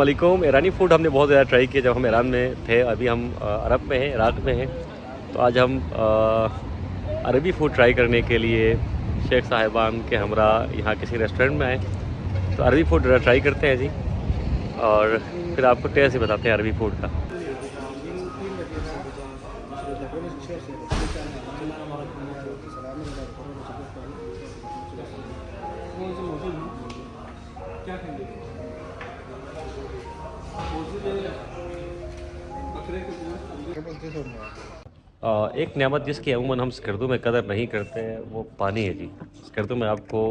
वालेकुम। ईरानी फ़ूड हमने बहुत ज़्यादा ट्राई किया जब हम ईरान में थे। अभी हम अरब में हैं, इराक़ में हैं। तो आज हम अरबी फ़ूड ट्राई करने के लिए शेख साहिबान के हमरा यहाँ किसी रेस्टोरेंट में आए। तो अरबी फ़ूड ट्राई करते हैं जी, और फिर आपको टेस्ट ही बताते हैं अरबी फ़ूड का। एक नेमत जिसकी अमूमन हम स्कर्दू में कदर नहीं करते हैं वो पानी है जी। स्कर्दू में आपको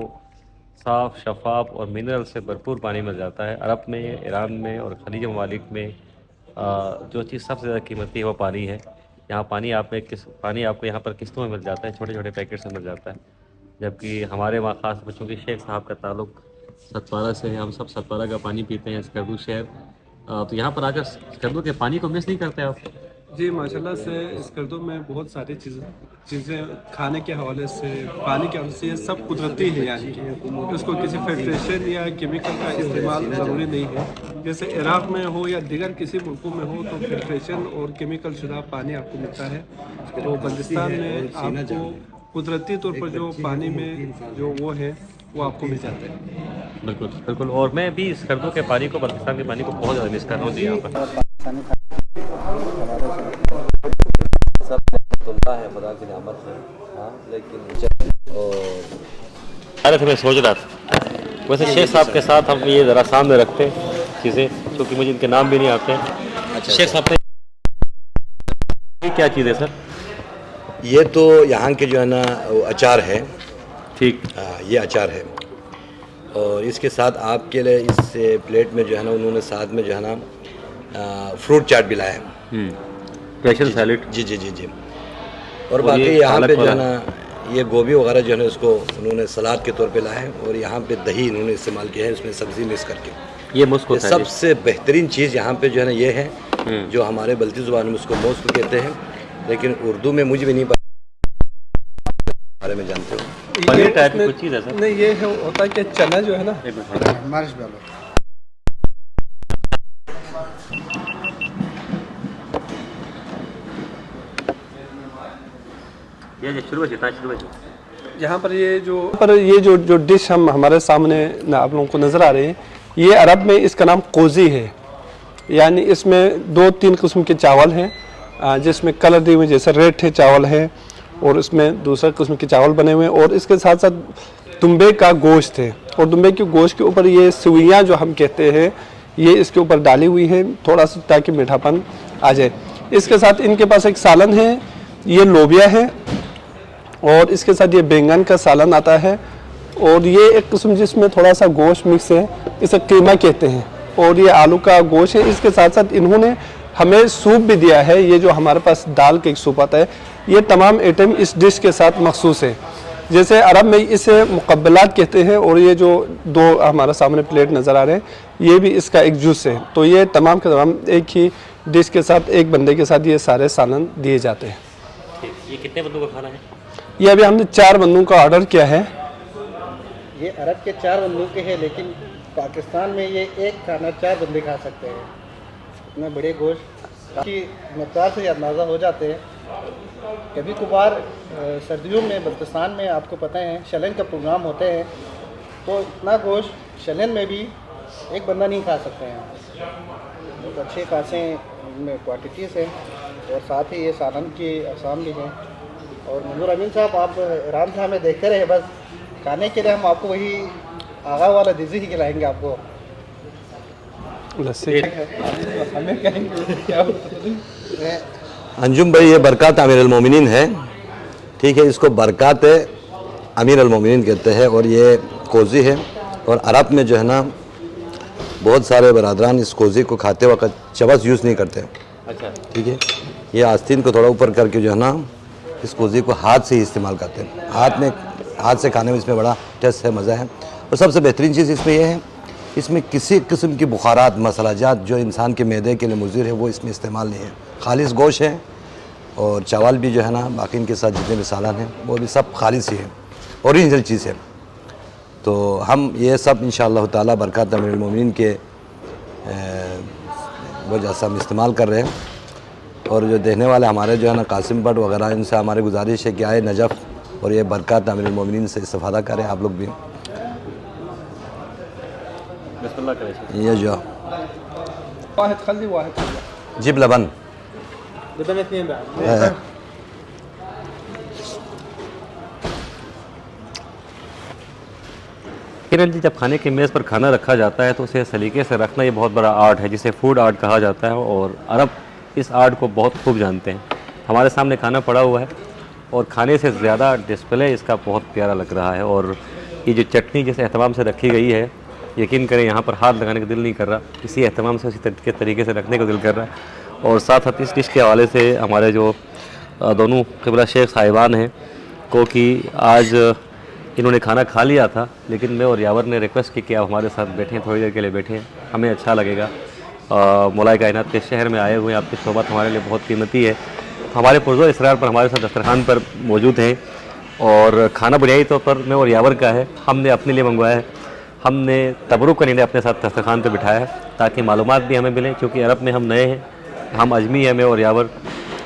साफ़, शफ़ाफ और मिनरल से भरपूर पानी मिल जाता है। अरब में, ईरान में और खलीज ममालिक में जो चीज़ सबसे ज़्यादा कीमती है वो पानी है। यहाँ पानी आपको यहाँ पर किस्तों में मिल जाता है, छोटे छोटे पैकेट में मिल जाता है। जबकि हमारे वहाँ ख़ास बच्चों के शेख साहब का ताल्लुक़ सतपारा से है। हम सब सतपारा का पानी पीते हैं, स्कर्दू शहर। तो यहाँ पर आकर स्कर्दू के पानी को मिस नहीं करते आप? जी माशाल्लाह से स्कर्दू में बहुत सारी चीज़ें खाने के हवाले से, पानी के हवाले से, ये सब कुदरती है। यानी कि उसको किसी फिल्ट्रेशन या केमिकल का इस्तेमाल ज़रूरी नहीं है। जैसे इराक़ में हो या दीगर किसी मुल्कों में हो तो फिल्ट्रेशन और केमिकल शुदा पानी आपको मिलता है। तो बल्तिस्तान में आपको कुदरती तौर पर जो पानी में जो वो है वो आपको मिल जाता है। बिल्कुल बिल्कुल। और मैं भी स्कर्दू के पानी को, बल्तिस्तान के पानी को बहुत ज़्यादा मिस कर रहा हूँ जी। यहाँ पर है खुदा की नेमत है। हाँ, लेकिन अरे तो मैं सोच रहा था वैसे शेख साहब के साथ हम ये ज़रा सामने रखते हैं चीज़ें, क्योंकि मुझे इनके नाम भी नहीं आते हैं। अच्छा, शेख साहब ये क्या चीज़ है सर? ये तो यहाँ के जो है ना वो अचार है। ठीक। ये अचार है, और इसके साथ आपके लिए इस प्लेट में जो है ना उन्होंने साथ में जो है ना फ्रूट चाट भी लाया है। Special salad. जी जी जी जी। और बाकी यहाँ पे जो है ना ये गोभी वगैरह जो है ना उसको उन्होंने सलाद के तौर पे लाया है, और यहाँ पे दही इन्होंने इस्तेमाल किया है उसमें सब्ज़ी मिक्स करके। ये मुस्को है सबसे बेहतरीन चीज़ यहाँ पे जो है ना ये है, जो हमारे बल्ती ज़ुबान में उसको मुस्क कहते हैं, लेकिन उर्दू में मुझे भी नहीं पता, बारे में जानते हो? पनीर टाइप की कुछ चीज़ है सर? नहीं, ये होता है कि चना जो है ना यहाँ पर ये जो डिश हम हमारे सामने आप लोगों को नज़र आ रही है, ये अरब में इसका नाम कोज़ी है। यानी इसमें 2-3 किस्म के चावल हैं, जिसमें कलर दिए हुए जैसे रेड है चावल है, और इसमें दूसरा किस्म के चावल बने हुए हैं, और इसके साथ साथ दुम्बे का गोश्त है। और दुम्बे के गोश्त के ऊपर ये सवियाँ जो हम कहते हैं ये इसके ऊपर डाली हुई है, थोड़ा सा ताकि मीठापन आ जाए। इसके साथ इनके पास एक सालन है, ये लोबिया है, और इसके साथ ये बैंगन का सालन आता है, और ये एक किस्म जिसमें थोड़ा सा गोश्त मिक्स है, इसे कीमा कहते हैं, और ये आलू का गोश्त है। इसके साथ साथ इन्होंने हमें सूप भी दिया है, ये जो हमारे पास दाल का एक सूप आता है। ये तमाम आइटम इस डिश के साथ मखसूस है। जैसे अरब में इसे मुकब्बलात कहते हैं, और ये जो 2 हमारे सामने प्लेट नज़र आ रहे हैं ये भी इसका एक जूस है। तो ये तमाम के तमाम एक ही डिश के साथ, एक बंदे के साथ ये सारे सालन दिए जाते हैं। ये कितने बंदों का खाना है? ये अभी हमने 4 बंदों का ऑर्डर किया है। ये अरब के 4 बंदों के हैं, लेकिन पाकिस्तान में ये एक खाना 4 बंदे खा सकते हैं। इतना बड़े गोश्त की मकदार से अंदाज़ा हो जाते हैं। कभी कभार सर्दियों में बल्तिस्तान में आपको पता है शलन का प्रोग्राम होते हैं, तो इतना गोश्त शलन में भी एक बंदा नहीं खा सकते हैं। बहुत अच्छे खासे में क्वांटिटीज़ हैं, और साथ ही ये सालन की असाम भी हैं। और मंजूर अमीन साहब, आप ईरान से हमें देखते रहे, बस खाने के लिए हम आपको वही आगा वाला डिज़ी ही खिलाएंगे आपको। हमें कहेंगे क्या? अंजुम भाई, ये बरक़ात अमीर अल-मोमिनीन है, ठीक है, इसको बरक़ात अमीर अल-मोमिनीन कहते हैं, और ये कोज़ी है। और अरब में जो है ना बहुत सारे बरादरान इस कोज़ी को खाते वक्त चबस यूज़ नहीं करते। अच्छा, ठीक है। ये आस्तीन को थोड़ा ऊपर करके जो है ना इस कोज़ी को हाथ से ही इस्तेमाल करते हैं। हाथ से खाने में इसमें बड़ा टेस्ट है, मज़ा है। और सबसे बेहतरीन चीज़ इसमें यह है, इसमें किसी किस्म की बुखारात, मसालाजात जो इंसान के मैदे के लिए मुज़िर है वो इसमें इस्तेमाल नहीं है। खालिस गोश्त है, और चावल भी जो है ना बाकी इनके साथ जितने भी सालन हैं वो भी सब खालिस ही है, ओरिजिनल चीज़ है। तो हम ये सब इंशाअल्लाह ताला बरक़ात अमीरुल मोमिनीन के वो जैसा हम इस्तेमाल कर रहे हैं। और जो देखने वाले हमारे जो है ना कासिम भट्ट वगैरह, इनसे हमारी गुजारिश है कि आए नजफ़ और ये बरक़ात अमीरुल मोमिनीन से इस्तेफ़ादा करें आप लोग भी। बिस्मिल्लाह करें। ये जो वाहिद खल्ली वाहिद खल्ली। जिब लबन किरण जी, जब खाने की मेज़ पर खाना रखा जाता है तो उसे सलीके से रखना ये बहुत बड़ा आर्ट है, जिसे फूड आर्ट कहा जाता है। और अरब इस आर्ट को बहुत खूब जानते हैं। हमारे सामने खाना पड़ा हुआ है और खाने से ज़्यादा डिस्प्ले इसका बहुत प्यारा लग रहा है। और ये जो चटनी जिस एहतमाम से रखी गई है, यकीन करें यहाँ पर हाथ लगाने का दिल नहीं कर रहा, इसी एहतमाम से उसी तरीके से रखने को दिल कर रहा है। और साथ साथ इस डिश के हवाले से हमारे जो दोनों क़िबला शेख साहिबान हैं को कि आज इन्होंने खाना खा लिया था, लेकिन मैं और यावर ने रिक्वेस्ट की कि आप हमारे साथ बैठें, थोड़ी देर के लिए बैठें, हमें अच्छा लगेगा। मौलाए कायनात के शहर में आए हुए हैं, आपकी सोबत हमारे लिए बहुत कीमती है। हमारे पुरज़ोर इसरार पर हमारे साथ दस्तरखान पर मौजूद हैं और खाना बुनियादी तौर पर मैं और यावर का है, हमने अपने लिए मंगवाया है। हमने तबरुक को इन्हें अपने साथ दस्तरखान पर बिठाया है ताकि मालूमात भी हमें मिलें, क्योंकि अरब में हम नए हैं, हम अजमी हैं, मैं और यावर।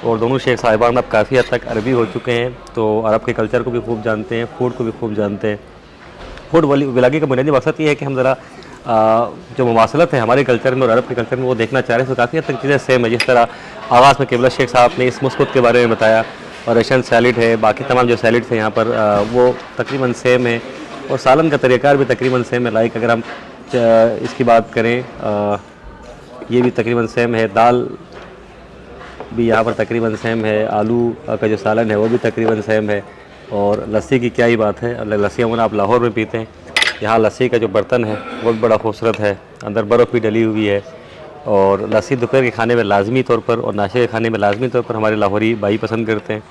और दोनों शेख साहिबान अब काफ़ी हद तक अरबी हो चुके हैं, तो अरब के कल्चर को भी खूब जानते हैं, फूड को भी खूब जानते हैं। फूड व्लॉगिंग का बुनियादी मकसद ये है कि हम ज़रा जो मुमासलत है हमारे कल्चर में और अरब के कल्चर में वो देखना चाह रहे हैं। तो काफ़ी हद तक चीज़ें सेम है। जिस तरह आगाज़ में क़िबला शेख साहब ने इस मुस्कुत के बारे में बताया और रशियन सैलिड है, बाकी तमाम जो सैलिड्स हैं यहाँ पर वो तकरीबन सेम है और सालन का तरीक़ार भी तकरीबन सेम है। लाइक अगर हम इसकी बात करें, ये भी तकरीबन सेम है, दाल भी यहाँ पर तकरीबन सेम है, आलू का जो सालन है वो भी तकरीबन सेम है। और लस्सी की क्या ही बात है, लस्सी अमूमन आप लाहौर में पीते हैं, यहाँ लस्सी का जो बर्तन है वो भी बड़ा खूबसूरत है, अंदर बर्फ़ भी डली हुई है। और लस्सी दोपहर के खाने में लाजमी तौर पर और नाश्ते के खाने में लाजमी तौर पर हमारे लाहौरी भाई पसंद करते हैं।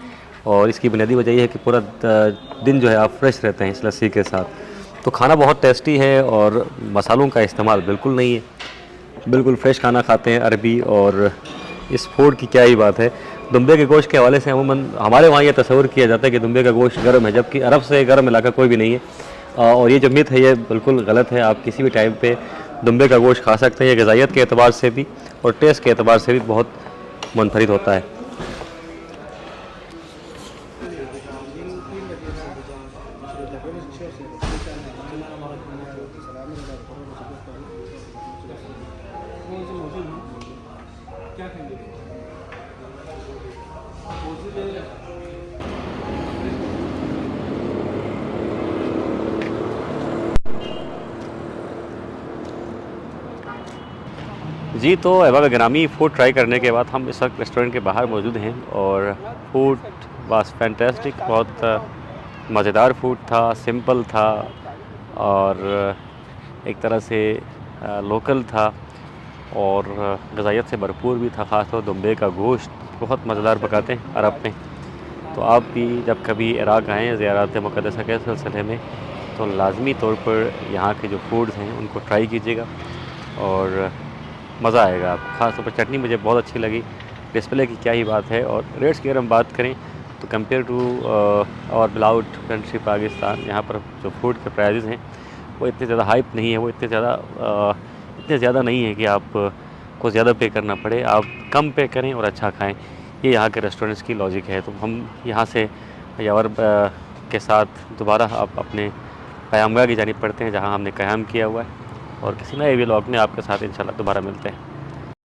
और इसकी बुनियादी वजह यह है कि पूरा दिन जो है आप फ्रेश रहते हैं इस लस्सी के साथ। तो खाना बहुत टेस्टी है और मसालों का इस्तेमाल बिल्कुल नहीं है, बिल्कुल फ्रेश खाना खाते हैं अरबी। और इस फूड की क्या ही बात है। दुम्बे के गोश्त के हवाले से अमूमन हमारे वहाँ यह तस्वर किया जाता है कि दुम्बे का गोश्त गर्म है, जबकि अरब से गर्म इलाका कोई भी नहीं है। और ये जो मिथ है ये बिल्कुल गलत है। आप किसी भी टाइम पे दुम्बे का गोश्त खा सकते हैं। ये ग़िज़ाइयत के एतबार से भी और टेस्ट के एतबार से भी बहुत मुनफरिद होता है। जी, तो अहबाब ग्रामी फ़ूड ट्राई करने के बाद हम इस वक्त रेस्टोरेंट के बाहर मौजूद हैं और फूड वाज फैंटास्टिक। बहुत मज़ेदार फूड था, सिंपल था और एक तरह से लोकल था और ग़िज़ाइयत से भरपूर भी था। ख़ास तौर दुम्बे का गोश्त बहुत मज़ेदार पकाते हैं अरब में। तो आप भी जब कभी इराक़ आएँ ज़ियारत मुक़द्दसा के सिलसिले में तो लाज़मी तौर पर यहाँ के जो फूड्स हैं उनको ट्राई कीजिएगा और मज़ा आएगा आपको। ख़ास तौर पर चटनी मुझे बहुत अच्छी लगी। डिस्प्ले की क्या ही बात है। और रेट्स की अगर हम बात करें तो कंपेयर टू और बिलाउट कंट्री पाकिस्तान, यहाँ पर जो फूड के प्राइसेस हैं वो इतने ज़्यादा हाइप नहीं है, वो इतने ज़्यादा नहीं है कि आप को ज़्यादा पे करना पड़े। आप कम पे करें और अच्छा खाएँ, ये यहाँ के रेस्टोरेंट्स की लॉजिक है। तो हम यहाँ से यावर के साथ दोबारा आप अपने क़यामगाह की जानिब पढ़ते हैं जहाँ हमने क़याम किया हुआ है। और किसी नए व्लॉग में आपके साथ इंशाल्लाह दोबारा मिलते हैं।